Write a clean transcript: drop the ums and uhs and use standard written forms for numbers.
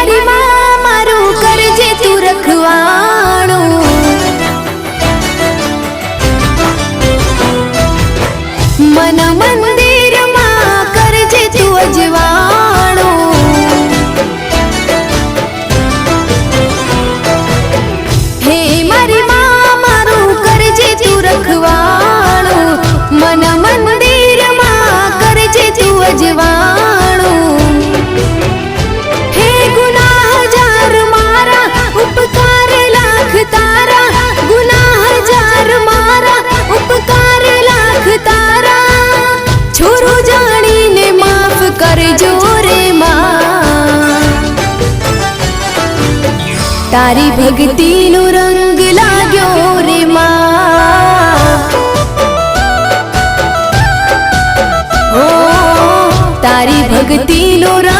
मारी माँ मारू करजे तू रखवाणो। मन मंदिर माँ करजे तू अजवाणो। हे मारी माँ मारू करजे तू रखवाणो। मन मंदिर माँ करजे तू अजवाणो। हे गुनाह जार मारा उपकार लाख तारा। गुनाह जार मारा उपकार लाख तारा। छोरो जानी ने माफ करजो रे माँ। तारी भक्ति नो रंग लाग्यो रे माँ। ओ तारी भक्ति नो रंग